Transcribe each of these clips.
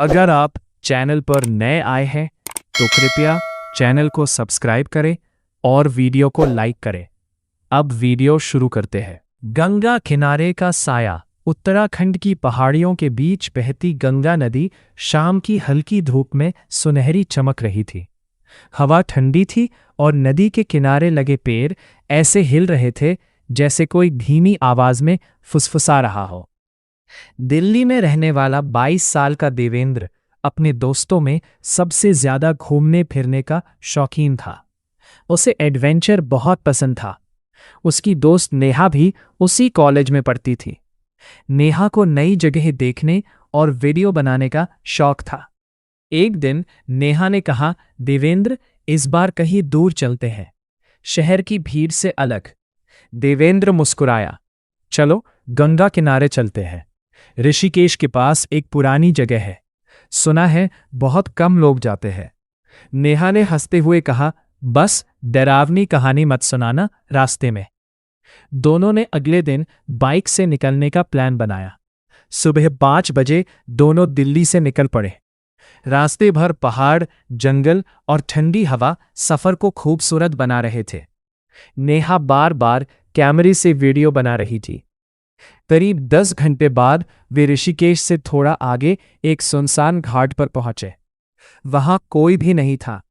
अगर आप चैनल पर नए आए हैं तो कृपया चैनल को सब्सक्राइब करें और वीडियो को लाइक करें। अब वीडियो शुरू करते हैं। गंगा किनारे का साया। उत्तराखंड की पहाड़ियों के बीच बहती गंगा नदी शाम की हल्की धूप में सुनहरी चमक रही थी। हवा ठंडी थी और नदी के किनारे लगे पेड़ ऐसे हिल रहे थे जैसे कोई धीमी आवाज में फुसफुसा रहा हो। दिल्ली में रहने वाला 22 साल का देवेंद्र अपने दोस्तों में सबसे ज्यादा घूमने फिरने का शौकीन था। उसे एडवेंचर बहुत पसंद था। उसकी दोस्त नेहा भी उसी कॉलेज में पढ़ती थी। नेहा को नई जगह देखने और वीडियो बनाने का शौक था। एक दिन नेहा ने कहा, देवेंद्र, इस बार कहीं दूर चलते हैं, शहर की भीड़ से अलग। देवेंद्र मुस्कुराया। चलो गंगा किनारे चलते हैं। ऋषिकेश के पास एक पुरानी जगह है, सुना है बहुत कम लोग जाते हैं। नेहा ने हंसते हुए कहा, बस डरावनी कहानी मत सुनाना रास्ते में। दोनों ने अगले दिन बाइक से निकलने का प्लान बनाया। सुबह 5 बजे दोनों दिल्ली से निकल पड़े। रास्ते भर पहाड़, जंगल और ठंडी हवा सफर को खूबसूरत बना रहे थे। नेहा बार बार कैमरे से वीडियो बना रही थी। करीब 10 घंटे बाद वे ऋषिकेश से थोड़ा आगे एक सुनसान घाट पर पहुंचे। वहां कोई भी नहीं था,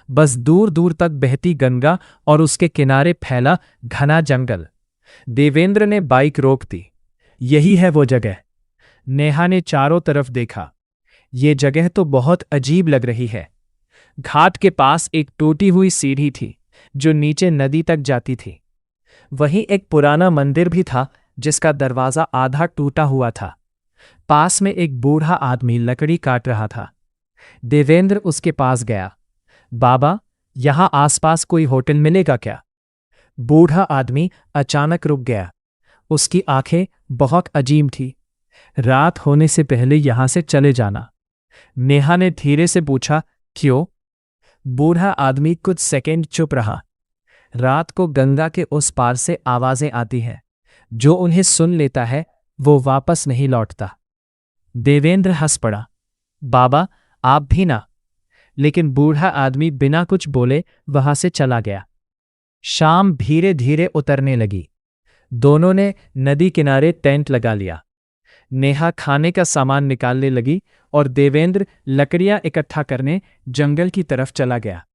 बस दूर दूर तक बहती गंगा और उसके किनारे फैला घना जंगल। देवेंद्र ने बाइक रोक दी। यही है वो जगह। नेहा ने चारों तरफ देखा। ये जगह तो बहुत अजीब लग रही है। घाट के पास एक टूटी हुई सीढ़ी थी जो नीचे नदी तक जाती थी। वहीं एक पुराना मंदिर भी था जिसका दरवाजा आधा टूटा हुआ था। पास में एक बूढ़ा आदमी लकड़ी काट रहा था। देवेंद्र उसके पास गया। बाबा, यहां आसपास कोई होटल मिलेगा क्या? बूढ़ा आदमी अचानक रुक गया। उसकी आंखें बहुत अजीब थी। रात होने से पहले यहां से चले जाना। नेहा ने धीरे से पूछा, क्यों? बूढ़ा आदमी कुछ सेकंड चुप रहा। रात को गंगा के उस पार से आवाजें आती हैं। जो उन्हें सुन लेता है वो वापस नहीं लौटता। देवेंद्र हंस पड़ा। बाबा, आप भी ना? लेकिन बूढ़ा आदमी बिना कुछ बोले वहां से चला गया। शाम धीरे धीरे उतरने लगी। दोनों ने नदी किनारे टेंट लगा लिया। नेहा खाने का सामान निकालने लगी और देवेंद्र लकड़ियां इकट्ठा करने जंगल की तरफ चला गया।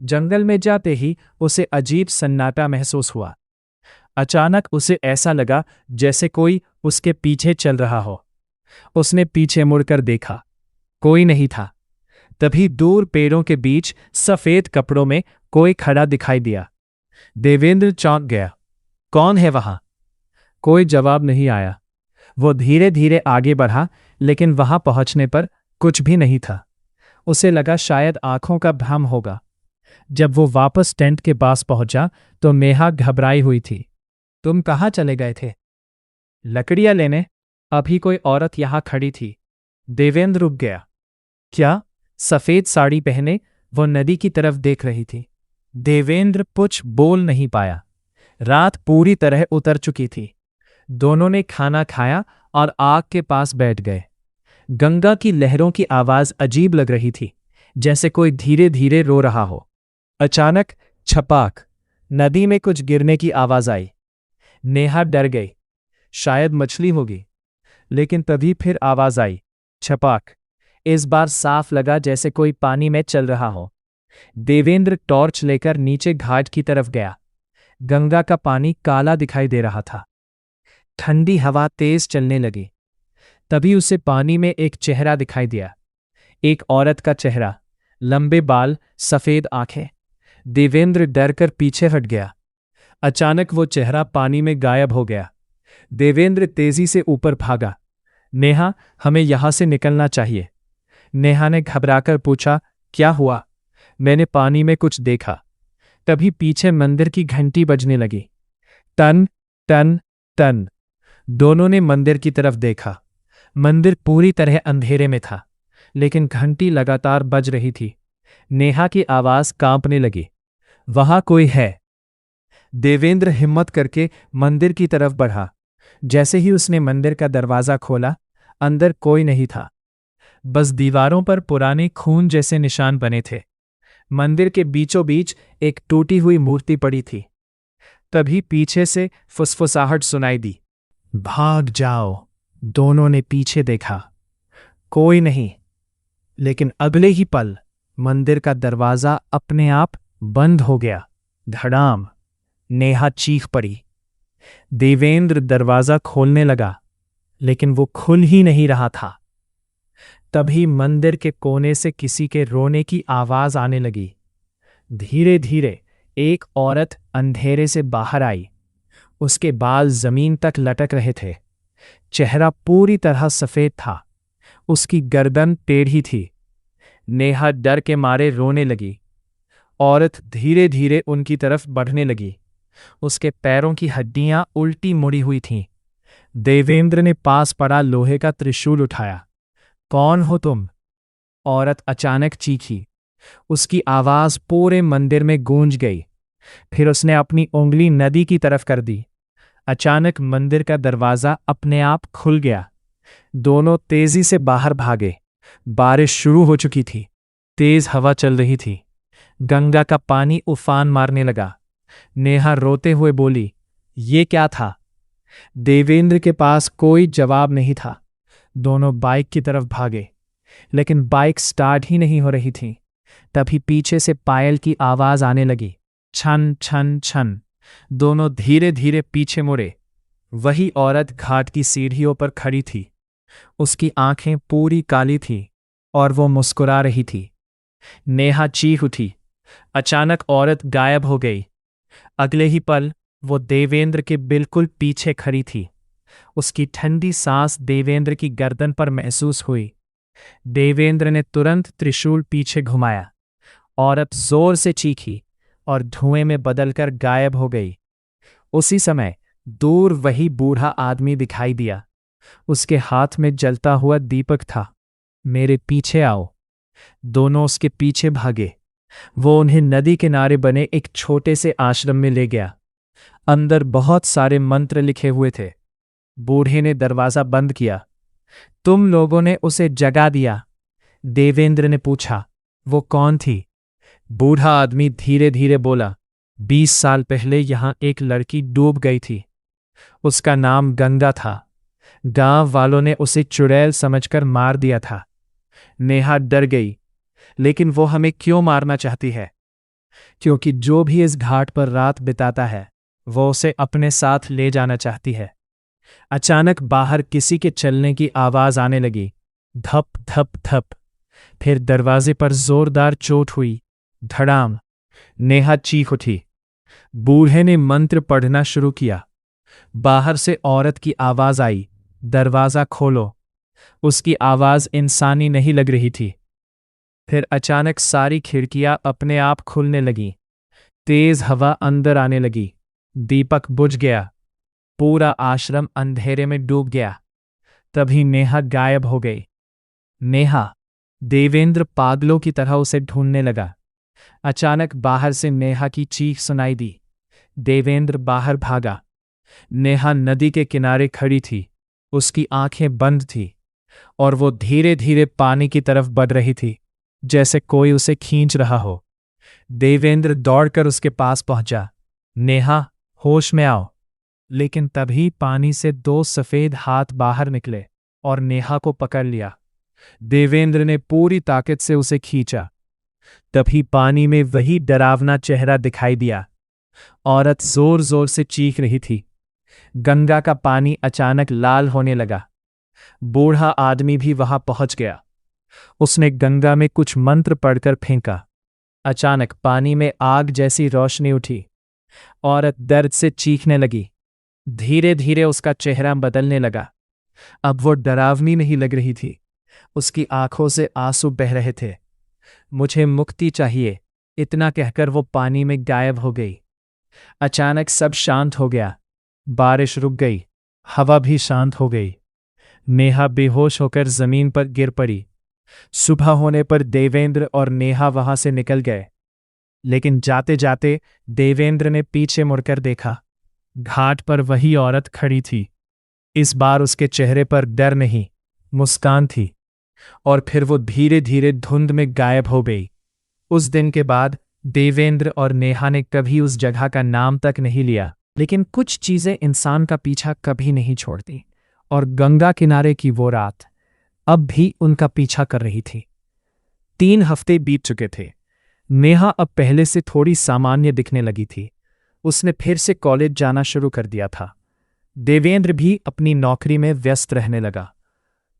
जंगल में जाते ही उसे अजीब सन्नाटा महसूस हुआ। अचानक उसे ऐसा लगा जैसे कोई उसके पीछे चल रहा हो। उसने पीछे मुड़कर देखा, कोई नहीं था। तभी दूर पेड़ों के बीच सफेद कपड़ों में कोई खड़ा दिखाई दिया। देवेंद्र चौंक गया। कौन है वहां? कोई जवाब नहीं आया। वो धीरे धीरे आगे बढ़ा, लेकिन वहां पहुंचने पर कुछ भी नहीं था। उसे लगा शायद आंखों का भ्रम होगा। जब वो वापस टेंट के पास पहुंचा तो नेहा घबराई हुई थी। तुम कहाँ चले गए थे? लकड़ियां लेने। अभी कोई औरत यहां खड़ी थी। देवेंद्र रुक गया। क्या? सफेद साड़ी पहने वो नदी की तरफ देख रही थी। देवेंद्र कुछ बोल नहीं पाया। रात पूरी तरह उतर चुकी थी। दोनों ने खाना खाया और आग के पास बैठ गए। गंगा की लहरों की आवाज अजीब लग रही थी, जैसे कोई धीरे धीरे रो रहा हो। अचानक छपाक, नदी में कुछ गिरने की आवाज आई। नेहा डर गई, शायद मछली होगी। लेकिन तभी फिर आवाज आई, छपाक। इस बार साफ लगा जैसे कोई पानी में चल रहा हो। देवेंद्र टॉर्च लेकर नीचे घाट की तरफ गया। गंगा का पानी काला दिखाई दे रहा था। ठंडी हवा तेज चलने लगी। तभी उसे पानी में एक चेहरा दिखाई दिया। एक औरत का चेहरा, लंबे बाल, सफेद आंखें। देवेंद्र डरकर पीछे हट गया। अचानक वो चेहरा पानी में गायब हो गया। देवेंद्र तेजी से ऊपर भागा। नेहा, हमें यहां से निकलना चाहिए। नेहा ने घबराकर पूछा, क्या हुआ? मैंने पानी में कुछ देखा। तभी पीछे मंदिर की घंटी बजने लगी। टन टन टन। दोनों ने मंदिर की तरफ देखा। मंदिर पूरी तरह अंधेरे में था, लेकिन घंटी लगातार बज रही थी। नेहा की आवाज कांपने लगी, वहां कोई है। देवेंद्र हिम्मत करके मंदिर की तरफ बढ़ा। जैसे ही उसने मंदिर का दरवाजा खोला, अंदर कोई नहीं था। बस दीवारों पर पुराने खून जैसे निशान बने थे। मंदिर के बीचों बीच एक टूटी हुई मूर्ति पड़ी थी। तभी पीछे से फुसफुसाहट सुनाई दी। भाग जाओ। दोनों ने पीछे देखा। कोई नहीं। लेकिन अगले ही पल मंदिर का दरवाजा अपने आप बंद हो गया। धड़ाम। नेहा चीख पड़ी। देवेंद्र दरवाजा खोलने लगा, लेकिन वो खुल ही नहीं रहा था। तभी मंदिर के कोने से किसी के रोने की आवाज आने लगी। धीरे धीरे एक औरत अंधेरे से बाहर आई। उसके बाल जमीन तक लटक रहे थे। चेहरा पूरी तरह सफेद था। उसकी गर्दन टेढ़ी थी। नेहा डर के मारे रोने लगी। औरत धीरे धीरे उनकी तरफ बढ़ने लगी। उसके पैरों की हड्डियां उल्टी मुड़ी हुई थीं। देवेंद्र ने पास पड़ा लोहे का त्रिशूल उठाया। कौन हो तुम? औरत अचानक चीखी। उसकी आवाज पूरे मंदिर में गूंज गई। फिर उसने अपनी उंगली नदी की तरफ कर दी। अचानक मंदिर का दरवाजा अपने आप खुल गया। दोनों तेजी से बाहर भागे। बारिश शुरू हो चुकी थी। तेज हवा चल रही थी। गंगा का पानी उफान मारने लगा। नेहा रोते हुए बोली, ये क्या था? देवेंद्र के पास कोई जवाब नहीं था। दोनों बाइक की तरफ भागे, लेकिन बाइक स्टार्ट ही नहीं हो रही थी। तभी पीछे से पायल की आवाज आने लगी। छन छन छन। दोनों धीरे धीरे पीछे मुड़े। वही औरत घाट की सीढ़ियों पर खड़ी थी। उसकी आंखें पूरी काली थीं और वो मुस्कुरा रही थी। नेहा चीख उठी। अचानक औरत गायब हो गई। अगले ही पल वो देवेंद्र के बिल्कुल पीछे खड़ी थी। उसकी ठंडी सांस देवेंद्र की गर्दन पर महसूस हुई। देवेंद्र ने तुरंत त्रिशूल पीछे घुमाया। औरत जोर से चीखी और धुएं में बदलकर गायब हो गई। उसी समय दूर वही बूढ़ा आदमी दिखाई दिया। उसके हाथ में जलता हुआ दीपक था। मेरे पीछे आओ। दोनों उसके पीछे भागे। वो उन्हें नदी किनारे बने एक छोटे से आश्रम में ले गया। अंदर बहुत सारे मंत्र लिखे हुए थे। बूढ़े ने दरवाजा बंद किया। तुम लोगों ने उसे जगा दिया? देवेंद्र ने पूछा। वो कौन थी? बूढ़ा आदमी धीरे धीरे बोला, 20 साल पहले यहां एक लड़की डूब गई थी। उसका नाम गंगा था। गांव वालों ने उसे चुड़ैल समझकर मार दिया था। नेहा डर गई। लेकिन वो हमें क्यों मारना चाहती है? क्योंकि जो भी इस घाट पर रात बिताता है, वो उसे अपने साथ ले जाना चाहती है। अचानक बाहर किसी के चलने की आवाज आने लगी। धप धप धप। फिर दरवाजे पर जोरदार चोट हुई। धड़ाम। नेहा चीख उठी। बूढ़े ने मंत्र पढ़ना शुरू किया। बाहर से औरत की आवाज आई, दरवाजा खोलो। उसकी आवाज इंसानी नहीं लग रही थी। फिर अचानक सारी खिड़कियां अपने आप खुलने लगीं। तेज हवा अंदर आने लगी। दीपक बुझ गया। पूरा आश्रम अंधेरे में डूब गया। तभी नेहा गायब हो गई। नेहा। देवेंद्र पागलों की तरह उसे ढूंढने लगा। अचानक बाहर से नेहा की चीख सुनाई दी। देवेंद्र बाहर भागा। नेहा नदी के किनारे खड़ी थी। उसकी आंखें बंद थीं और वो धीरे धीरे पानी की तरफ बढ़ रही थी, जैसे कोई उसे खींच रहा हो। देवेंद्र दौड़कर उसके पास पहुंचा। नेहा, होश में आओ। लेकिन तभी पानी से 2 सफेद हाथ बाहर निकले और नेहा को पकड़ लिया। देवेंद्र ने पूरी ताकत से उसे खींचा। तभी पानी में वही डरावना चेहरा दिखाई दिया। औरत जोर जोर से चीख रही थी। गंगा का पानी अचानक लाल होने लगा। बूढ़ा आदमी भी वहां पहुंच गया। उसने गंगा में कुछ मंत्र पढ़कर फेंका। अचानक पानी में आग जैसी रोशनी उठी। औरत दर्द से चीखने लगी। धीरे धीरे उसका चेहरा बदलने लगा। अब वो डरावनी नहीं लग रही थी। उसकी आंखों से आंसू बह रहे थे। मुझे मुक्ति चाहिए, इतना कहकर वो पानी में गायब हो गई। अचानक सब शांत हो गया। बारिश रुक गई। हवा भी शांत हो गई। नेहा बेहोश होकर जमीन पर गिर पड़ी। सुबह होने पर देवेंद्र और नेहा वहां से निकल गए। लेकिन जाते जाते देवेंद्र ने पीछे मुड़कर देखा। घाट पर वही औरत खड़ी थी। इस बार उसके चेहरे पर डर नहीं, मुस्कान थी। और फिर वो धीरे धीरे धुंध में गायब हो गई। उस दिन के बाद देवेंद्र और नेहा ने कभी उस जगह का नाम तक नहीं लिया। लेकिन कुछ चीजें इंसान का पीछा कभी नहीं छोड़ती, और गंगा किनारे की वो रात अब भी उनका पीछा कर रही थी। 3 हफ्ते बीत चुके थे। नेहा अब पहले से थोड़ी सामान्य दिखने लगी थी। उसने फिर से कॉलेज जाना शुरू कर दिया था। देवेंद्र भी अपनी नौकरी में व्यस्त रहने लगा।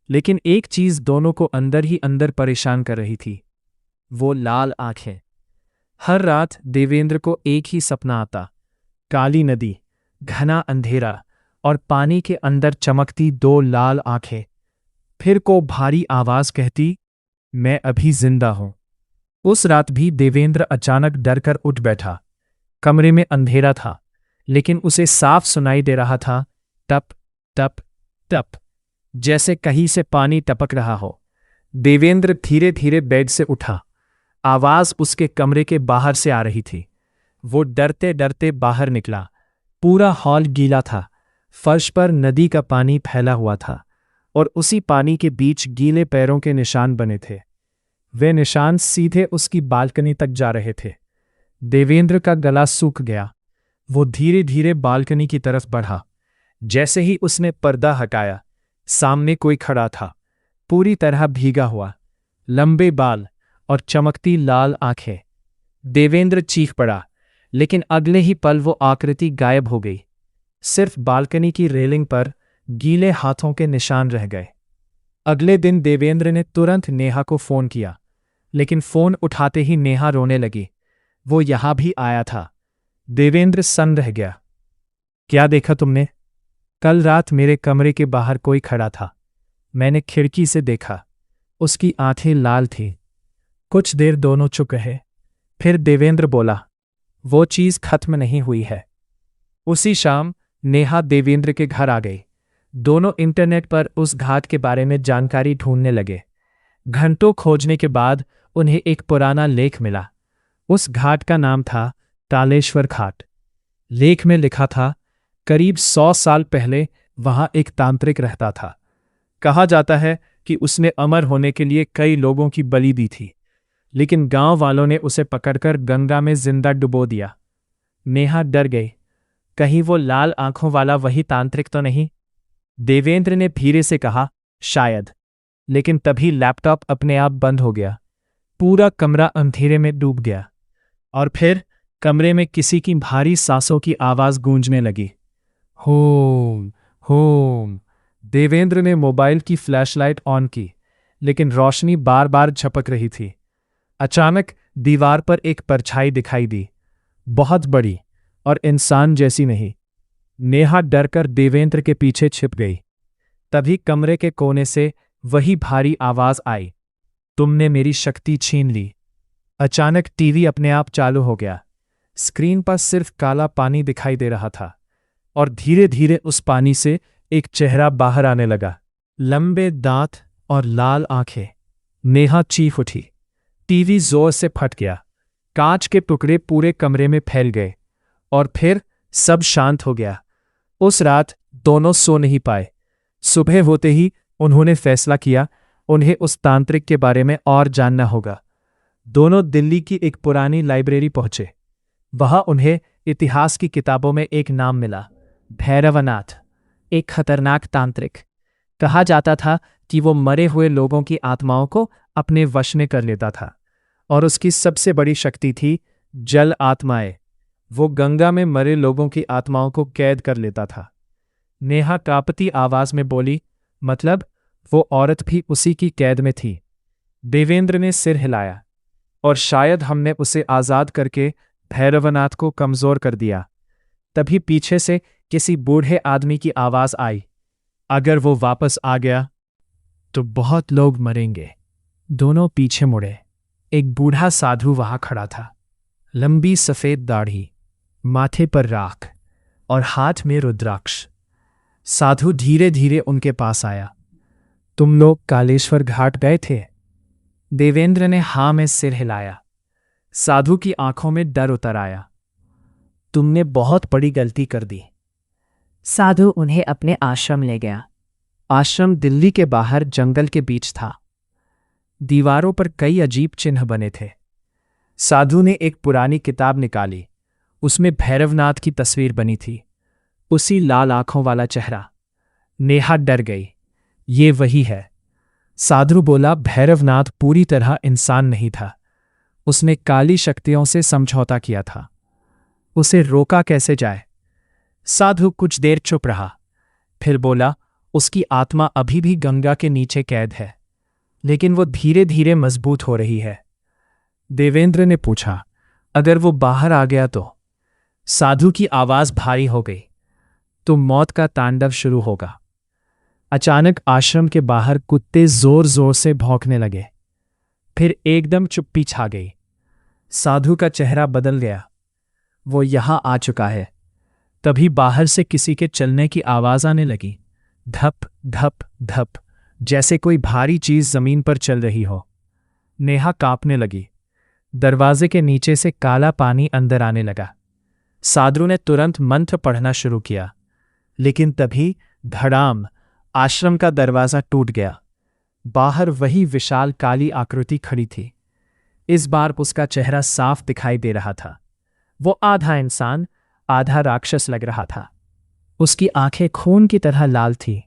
लेकिन एक चीज दोनों को अंदर ही अंदर परेशान कर रही थी, वो लाल आंखें। हर रात देवेंद्र को एक ही सपना आता, काली नदी, घना अंधेरा और पानी के अंदर चमकती 2 लाल आंखें। फिर को भारी आवाज कहती, मैं अभी जिंदा हूं। उस रात भी देवेंद्र अचानक डरकर उठ बैठा। कमरे में अंधेरा था, लेकिन उसे साफ सुनाई दे रहा था, टप टप टप, जैसे कहीं से पानी टपक रहा हो। देवेंद्र धीरे धीरे बेड से उठा। आवाज उसके कमरे के बाहर से आ रही थी। वो डरते डरते बाहर निकला। पूरा हॉल गीला था। फर्श पर नदी का पानी फैला हुआ था, और उसी पानी के बीच गीले पैरों के निशान बने थे। वे निशान सीधे उसकी बालकनी तक जा रहे थे। देवेंद्र का गला सूख गया। वो धीरे धीरे बालकनी की तरफ बढ़ा। जैसे ही उसने पर्दा हटाया, सामने कोई खड़ा था, पूरी तरह भीगा हुआ, लंबे बाल और चमकती लाल आंखें। देवेंद्र चीख पड़ा, लेकिन अगले ही पल वो आकृति गायब हो गई। सिर्फ बालकनी की रेलिंग पर गीले हाथों के निशान रह गए। अगले दिन देवेंद्र ने तुरंत नेहा को फोन किया, लेकिन फोन उठाते ही नेहा रोने लगी। वो यहां भी आया था। देवेंद्र सन्न रह गया। क्या देखा तुमने? कल रात मेरे कमरे के बाहर कोई खड़ा था। मैंने खिड़की से देखा। उसकी आंखें लाल थीं। कुछ देर दोनों चुप रहे। फिर देवेंद्र बोला, वो चीज खत्म नहीं हुई है। उसी शाम नेहा देवेंद्र के घर आ गई। दोनों इंटरनेट पर उस घाट के बारे में जानकारी ढूंढने लगे। घंटों खोजने के बाद उन्हें एक पुराना लेख मिला। उस घाट का नाम था तालेश्वर घाट। लेख में लिखा था, करीब 100 साल पहले वहां एक तांत्रिक रहता था। कहा जाता है कि उसने अमर होने के लिए कई लोगों की बलि दी थी, लेकिन गांव वालों ने उसे पकड़कर गंगा में जिंदा डुबो दिया। नेहा डर गई, कहीं वो लाल आंखों वाला वही तांत्रिक तो नहीं? देवेंद्र ने धीरे से कहा, शायद। लेकिन तभी लैपटॉप अपने आप बंद हो गया। पूरा कमरा अंधेरे में डूब गया, और फिर कमरे में किसी की भारी सांसों की आवाज गूंजने लगी। Home home. देवेंद्र ने मोबाइल की फ्लैशलाइट ऑन की, लेकिन रोशनी बार बार झपक रही थी। अचानक दीवार पर एक परछाई दिखाई दी, बहुत बड़ी और इंसान जैसी नहीं। नेहा डरकर देवेंद्र के पीछे छिप गई। तभी कमरे के कोने से वही भारी आवाज आई, तुमने मेरी शक्ति छीन ली। अचानक टीवी अपने आप चालू हो गया। स्क्रीन पर सिर्फ काला पानी दिखाई दे रहा था, और धीरे धीरे उस पानी से एक चेहरा बाहर आने लगा, लंबे दांत और लाल आंखें। नेहा चीख उठी। टीवी जोर से फट गया। कांच के टुकड़े पूरे कमरे में फैल गए, और फिर सब शांत हो गया। उस रात दोनों सो नहीं पाए। सुबह होते ही उन्होंने फैसला किया, उन्हें उस तांत्रिक के बारे में और जानना होगा। दोनों दिल्ली की एक पुरानी लाइब्रेरी पहुंचे। वहां उन्हें इतिहास की किताबों में एक नाम मिला, भैरवनाथ, एक खतरनाक तांत्रिक। कहा जाता था कि वो मरे हुए लोगों की आत्माओं को अपने वश में कर लेता था, और उसकी सबसे बड़ी शक्ति थी जल आत्माएं। वो गंगा में मरे लोगों की आत्माओं को कैद कर लेता था। नेहा कांपती आवाज में बोली, मतलब वो औरत भी उसी की कैद में थी? देवेंद्र ने सिर हिलाया, और शायद हमने उसे आजाद करके भैरवनाथ को कमजोर कर दिया। तभी पीछे से किसी बूढ़े आदमी की आवाज आई, अगर वो वापस आ गया तो बहुत लोग मरेंगे। दोनों पीछे मुड़े। एक बूढ़ा साधु वहां खड़ा था, लंबी सफेद दाढ़ी, माथे पर राख और हाथ में रुद्राक्ष। साधु धीरे धीरे उनके पास आया। तुम लोग कालेश्वर घाट गए थे? देवेंद्र ने हां में सिर हिलाया। साधु की आंखों में डर उतर आया। तुमने बहुत बड़ी गलती कर दी। साधु उन्हें अपने आश्रम ले गया। आश्रम दिल्ली के बाहर जंगल के बीच था। दीवारों पर कई अजीब चिन्ह बने थे। साधु ने एक पुरानी किताब निकाली। उसमें भैरवनाथ की तस्वीर बनी थी, उसी लाल आंखों वाला चेहरा। नेहा डर गई। ये वही है। साधु बोला, भैरवनाथ पूरी तरह इंसान नहीं था। उसने काली शक्तियों से समझौता किया था। उसे रोका कैसे जाए? साधु कुछ देर चुप रहा, फिर बोला, उसकी आत्मा अभी भी गंगा के नीचे कैद है, लेकिन वो धीरे धीरे मजबूत हो रही है। देवेंद्र ने पूछा, अगर वो बाहर आ गया तो? साधु की आवाज भारी हो गई, तो मौत का तांडव शुरू होगा। अचानक आश्रम के बाहर कुत्ते जोर जोर से भौंकने लगे। फिर एकदम चुप्पी छा गई। साधु का चेहरा बदल गया। वो यहां आ चुका है। तभी बाहर से किसी के चलने की आवाज आने लगी, धप धप धप, जैसे कोई भारी चीज जमीन पर चल रही हो। नेहा कांपने लगी। दरवाजे के नीचे से काला पानी अंदर आने लगा। साधु ने तुरंत मंत्र पढ़ना शुरू किया, लेकिन तभी धड़ाम, आश्रम का दरवाजा टूट गया। बाहर वही विशाल काली आकृति खड़ी थी। इस बार उसका चेहरा साफ दिखाई दे रहा था। वो आधा इंसान आधा राक्षस लग रहा था। उसकी आंखें खून की तरह लाल थीं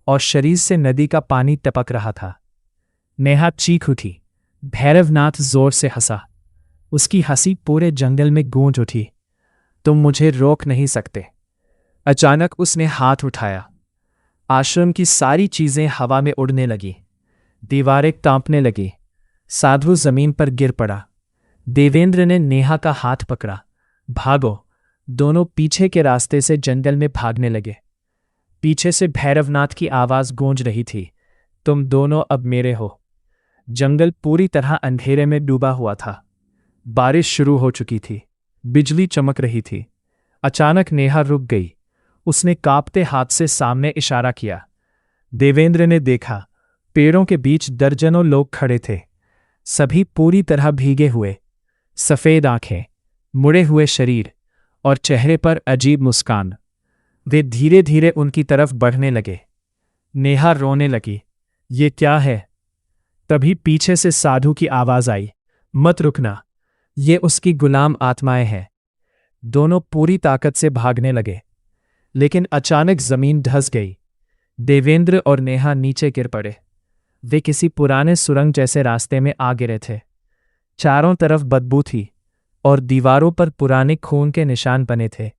और शरीर से नदी का पानी टपक रहा था। नेहा चीख उठी। भैरवनाथ जोर से हंसा। उसकी हंसी पूरे जंगल में गूंज उठी। तुम मुझे रोक नहीं सकते। अचानक उसने हाथ उठाया। आश्रम की सारी चीजें हवा में उड़ने लगी। दीवारें कांपने लगी। साधु जमीन पर गिर पड़ा। देवेंद्र ने नेहा का हाथ पकड़ा। भागो। दोनों पीछे के रास्ते से जंगल में भागने लगे। पीछे से भैरवनाथ की आवाज गूंज रही थी, तुम दोनों अब मेरे हो। जंगल पूरी तरह अंधेरे में डूबा हुआ था। बारिश शुरू हो चुकी थी। बिजली चमक रही थी। अचानक नेहा रुक गई। उसने कांपते हाथ से सामने इशारा किया। देवेंद्र ने देखा, पेड़ों के बीच दर्जनों लोग खड़े थे। सभी पूरी तरह भीगे हुए, सफेद आंखें, मुड़े हुए शरीर और चेहरे पर अजीब मुस्कान। वे धीरे धीरे उनकी तरफ बढ़ने लगे। नेहा रोने लगी। ये क्या है? तभी पीछे से साधु की आवाज आई, मत रुकना, ये उसकी गुलाम आत्माएं हैं। दोनों पूरी ताकत से भागने लगे, लेकिन अचानक जमीन धंस गई। देवेंद्र और नेहा नीचे गिर पड़े। वे किसी पुराने सुरंग जैसे रास्ते में आ गिरे थे। चारों तरफ बदबू थी और दीवारों पर पुराने खून के निशान बने थे।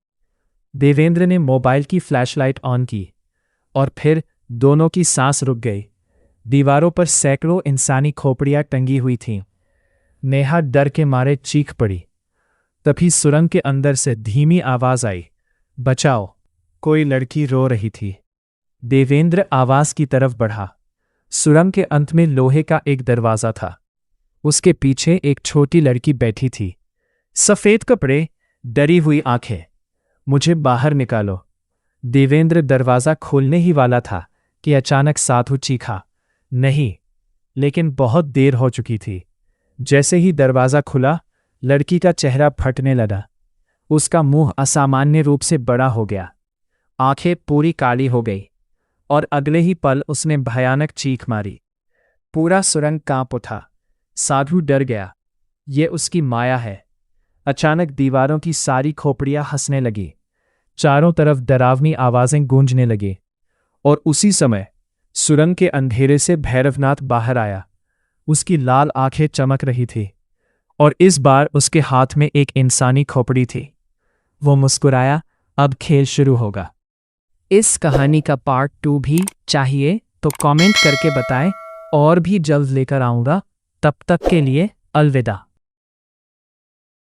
देवेंद्र ने मोबाइल की फ्लैशलाइट ऑन की और फिर दोनों की सांस रुक गई। दीवारों पर सैकड़ों इंसानी खोपड़ियां टंगी हुई थीं। नेहा डर के मारे चीख पड़ी। तभी सुरंग के अंदर से धीमी आवाज आई, बचाओ। कोई लड़की रो रही थी। देवेंद्र आवाज की तरफ बढ़ा। सुरंग के अंत में लोहे का एक दरवाजा था। उसके पीछे एक छोटी लड़की बैठी थी, सफेद कपड़े, डरी हुई आंखें। मुझे बाहर निकालो। देवेंद्र दरवाजा खोलने ही वाला था कि अचानक साधु चीखा, नहीं, लेकिन बहुत देर हो चुकी थी। जैसे ही दरवाजा खुला, लड़की का चेहरा फटने लगा। उसका मुंह असामान्य रूप से बड़ा हो गया। आंखें पूरी काली हो गई और अगले ही पल उसने भयानक चीख मारी। पूरा सुरंग कांप उठा। साधु डर गया। ये उसकी माया है। अचानक दीवारों की सारी खोपड़ियां हंसने लगी। चारों तरफ डरावनी आवाजें गूंजने लगी और उसी समय सुरंग के अंधेरे से भैरवनाथ बाहर आया। उसकी लाल आंखें चमक रही थी और इस बार उसके हाथ में एक इंसानी खोपड़ी थी। वो मुस्कुराया, अब खेल शुरू होगा। इस कहानी का पार्ट 2 भी चाहिए तो कमेंट करके बताएं, और भी जल्द लेकर आऊंगा। तब तक के लिए अलविदा।